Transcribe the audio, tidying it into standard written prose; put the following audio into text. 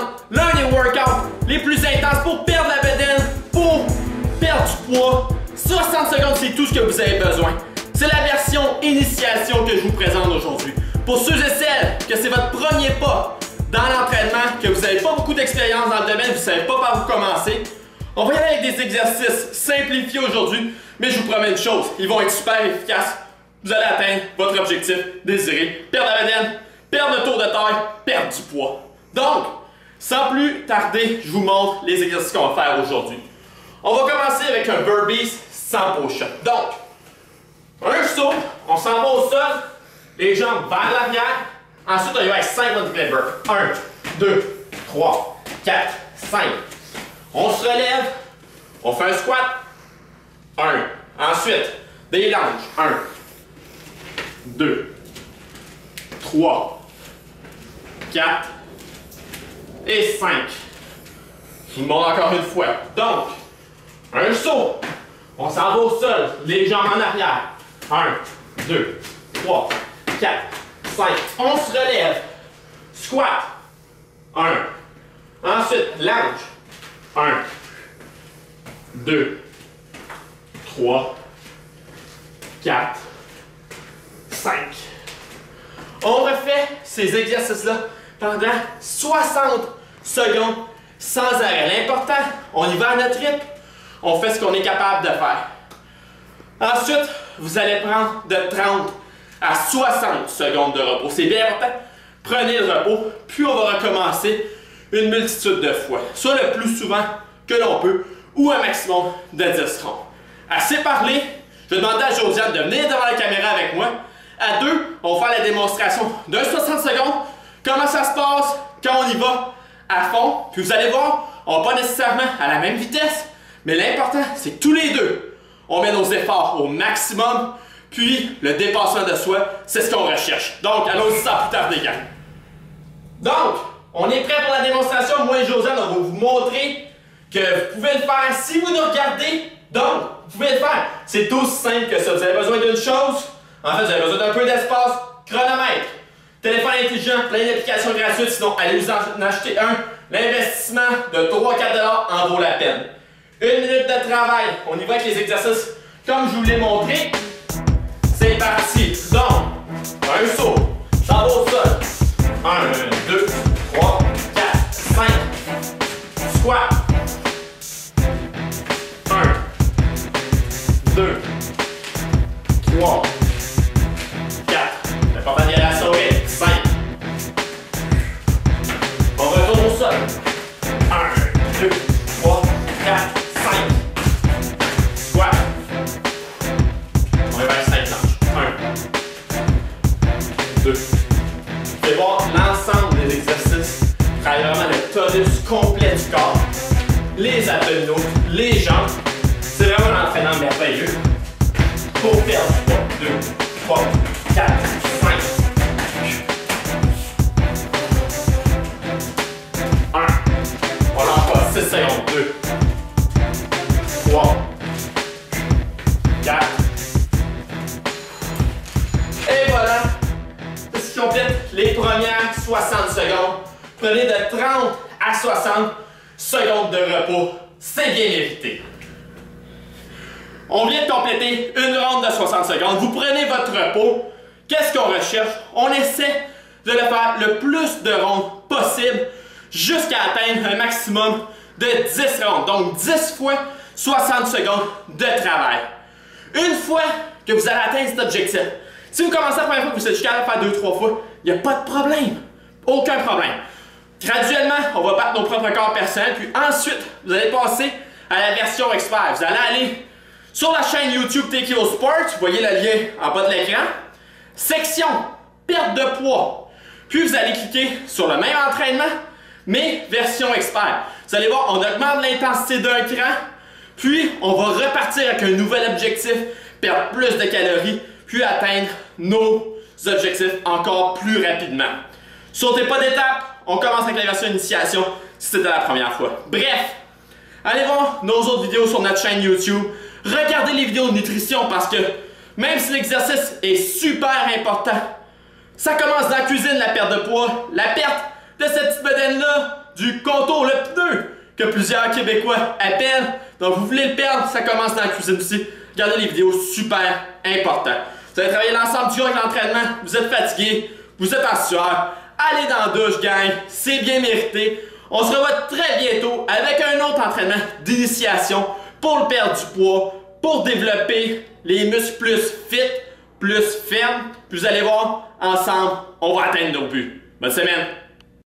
présente l'un des workouts les plus intenses pour perdre la bedaine, pour perdre du poids. 60 secondes, c'est tout ce que vous avez besoin. C'est la version initiation que je vous présente aujourd'hui. Pour ceux et celles que c'est votre premier pas dans l'entraînement, que vous n'avez pas beaucoup d'expérience dans le domaine, vous ne savez pas par où commencer, on va y aller avec des exercices simplifiés aujourd'hui, mais je vous promets une chose, ils vont être super efficaces. Vous allez atteindre votre objectif désiré, perdre la bedaine, perdre le tour de taille, perdre du poids. Donc, sans plus tarder, je vous montre les exercices qu'on va faire aujourd'hui. On va commencer avec un burpees sans push-up. Donc, un saut, on s'en va au sol, les jambes vers l'arrière. Ensuite, on y va avec 5 multipliés burpees. 1, 2, 3, 4, 5. On se relève, on fait un squat. 1. Ensuite, des lunges. 1, 2, 3, 4 et 5. Je vous montre encore une fois. Donc, un saut. On s'en va au sol, les jambes en arrière. 1, 2, 3, 4, 5. On se relève. Squat. 1. Ensuite, lunge. 1, 2, 3, 4, 5. On refait ces exercices-là pendant 60 secondes sans arrêt. L'important, on y va à notre rythme, on fait ce qu'on est capable de faire. Ensuite, vous allez prendre de 30 à 60 secondes de repos. C'est bien important. Prenez le repos, puis on va recommencer une multitude de fois, soit le plus souvent que l'on peut, ou un maximum de 10 rondes. Assez parlé, je vais demander à Josiane de venir devant la caméra avec moi. À deux, on va faire la démonstration de 60 secondes, comment ça se passe quand on y va à fond. Puis vous allez voir, on va pas nécessairement à la même vitesse, mais l'important, c'est que tous les deux, on met nos efforts au maximum, puis le dépassement de soi, c'est ce qu'on recherche. Donc, allons-y sans plus tarder, gang. Donc, on est prêt pour la démonstration. Moi et Josiane, on va vous montrer que vous pouvez le faire si vous nous regardez. Donc, vous pouvez le faire. C'est aussi simple que ça. Vous avez besoin d'une chose. En fait, vous avez besoin d'un peu d'espace. Chronomètre. Téléphone intelligent, plein d'applications gratuites. Sinon, allez vous en acheter un. L'investissement de 3-4$ en vaut la peine. 1 minute de travail. On y va avec les exercices comme je vous l'ai montré. C'est parti. Donc, un saut. Ça va au sol. 1, 2, 3, 4, 5. Squat. 2, 3, 4. C'est important d'y aller à sauver. 5. On retourne au sol. 1, 2, 3, 4, 5. Squat. On va vers 5 planches. 1, 2. Vous pouvez voir l'ensemble des exercices. Travaille vraiment le tonus complet du corps. Les abdominaux, les jambes. C'est vraiment un entraînement merveilleux pour perdre 2, 3, 4, 5. 1. On lance pas 6 secondes. 2, 3, 4. Et voilà. C'est ce qui complète les premières 60 secondes. Prenez de 30 à 60 secondes de repos. C'est bien mérité. On vient de compléter une ronde de 60 secondes. Vous prenez votre repos. Qu'est-ce qu'on recherche? On essaie de le faire le plus de rondes possible jusqu'à atteindre un maximum de 10 rondes. Donc 10 fois 60 secondes de travail. Une fois que vous allez atteindre cet objectif, si vous commencez la première fois que vous êtes capable de faire 2-3 fois, il n'y a pas de problème. Aucun problème. Graduellement, on va battre nos propres corps personnels. Puis ensuite, vous allez passer à la version expert. Vous allez aller sur la chaîne YouTube TKO Sport, vous voyez le lien en bas de l'écran. Section perte de poids. Puis vous allez cliquer sur le même entraînement, mais version expert. Vous allez voir, on augmente l'intensité d'un cran, puis on va repartir avec un nouvel objectif, perdre plus de calories, puis atteindre nos objectifs encore plus rapidement. Sautez pas d'étape, on commence avec la version initiation si c'était la première fois. Bref, allez voir nos autres vidéos sur notre chaîne YouTube. Regardez les vidéos de nutrition parce que même si l'exercice est super important, ça commence dans la cuisine, la perte de poids, la perte de cette petite bedaine-là, du contour, le pneu que plusieurs Québécois appellent. Donc vous voulez le perdre, ça commence dans la cuisine aussi. Regardez les vidéos, super important. Vous allez travailler l'ensemble du jour avec l'entraînement, vous êtes fatigué, vous êtes en sueur. Allez dans la douche, gang, c'est bien mérité. On se revoit très bientôt avec un autre entraînement d'initiation pour le perdre du poids, pour développer les muscles plus fit, plus fermes. Puis vous allez voir, ensemble, on va atteindre nos buts. Bonne semaine!